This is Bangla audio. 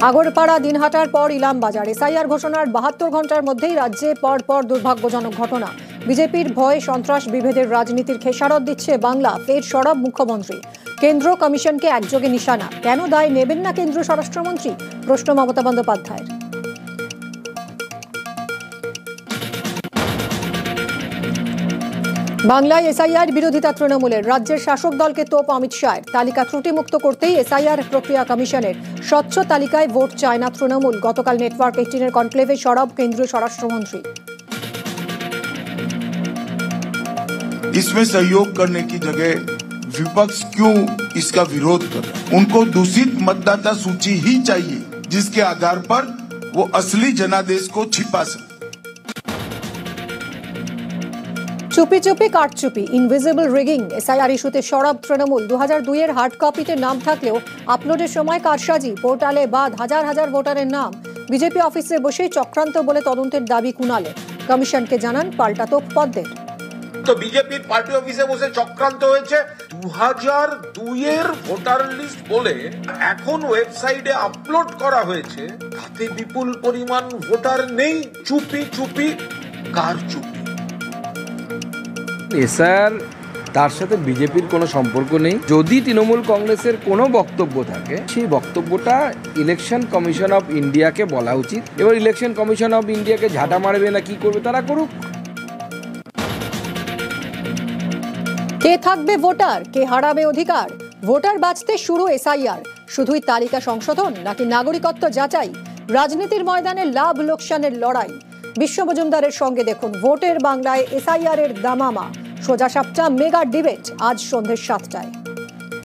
আগরপাড়া দিনহাটার পর ইলামবাজার এসআইআর ঘোষণার 72 ঘন্টার মধ্যেই রাজ্যে পরপর দুর্ভাগ্যজনক ঘটনা। বিজেপির ভয় সন্ত্রাস বিভেদের রাজনীতির খেসারত দিচ্ছে বাংলা, ফের সরব মুখ্যমন্ত্রী। কেন্দ্র কমিশনকে একযোগে নিশানা, কেন দায় নেবেন না কেন্দ্রীয় স্বরাষ্ট্রমন্ত্রী? প্রশ্ন মমতা বন্দ্যোপাধ্যায়ের। বাংলায় এসআইআর বিরোধিতা তৃণমূলের, রাজ্যের শাসক দলকে তোপ অমিত শাহের। তালিকা ত্রুটিমুক্ত করতেই এসআইআর প্রক্রিয়া কমিশনের, স্বচ্ছ তালিকায় ভোট চায় না তৃণমূল। গতকাল নেটওয়ার্ক 18 কনক্লেভে সরব কেন্দ্রীয় স্বরাষ্ট্রমন্ত্রী। इसमें सहयोग करने की जगह विपक्ष क्यों इसका विरोध कर रहा है? उनको दूषित मतदाता सूची ही चाहिए जिसके आधार पर वो असली जनादेश को छिपा सके। চুপি চুপি কারচুপি, ইনভিজিবল রিগিং। এসআইআর ইস্যুতে সরব তৃণমূল। 2002-এর হার্ড কপিতে নাম থাকলেও আপলোডের সময় কারসাজি, পোর্টালে বাদ হাজার হাজার ভোটারের নাম। বিজেপি অফিসে বসেই চক্রান্ত বলে তদন্তের দাবি কুণালে। কমিশনকে জানান পাল্টা তোপ পদ্মের। তো বিজেপির পার্টি অফিসে বসে চক্রান্ত হয়েছে। 2002-এর ভোটার লিস্ট বলে এখন ওয়েবসাইটে আপলোড করা হয়েছে, তাতে বিপুল পরিমাণ ভোটার নেই। চুপি চুপি কারচুপি। এসআইআর তার সাথে বিজেপির কোনো সম্পর্ক নেই। যদি তৃণমূল কংগ্রেসের কোনো বক্তব্য থাকে, সেই বক্তব্যটা ইলেকশন কমিশন অফ ইন্ডিয়াকে বলা উচিত। এবার ইলেকশন কমিশন অফ ইন্ডিয়াকে ঝাঁটা মারবে না কি করবে তারা করুক। কে থাকবে ভোটার, কে হারাবে অধিকার? ভোটার বাঁচতে শুরু এসআইআর। শুধুই তালিকা সংশোধন নাকি নাগরিকত্ব যাচাই? রাজনীতির ময়দানে লাভ লোকসানের লড়াই। বিশ্ব মজুমদারের সঙ্গে দেখুন ভোটের বাংলায় এসআইআর এর দামামা। সোজা সাপটা মেগা ডিবেট আজ সন্ধ্যে 7টায়।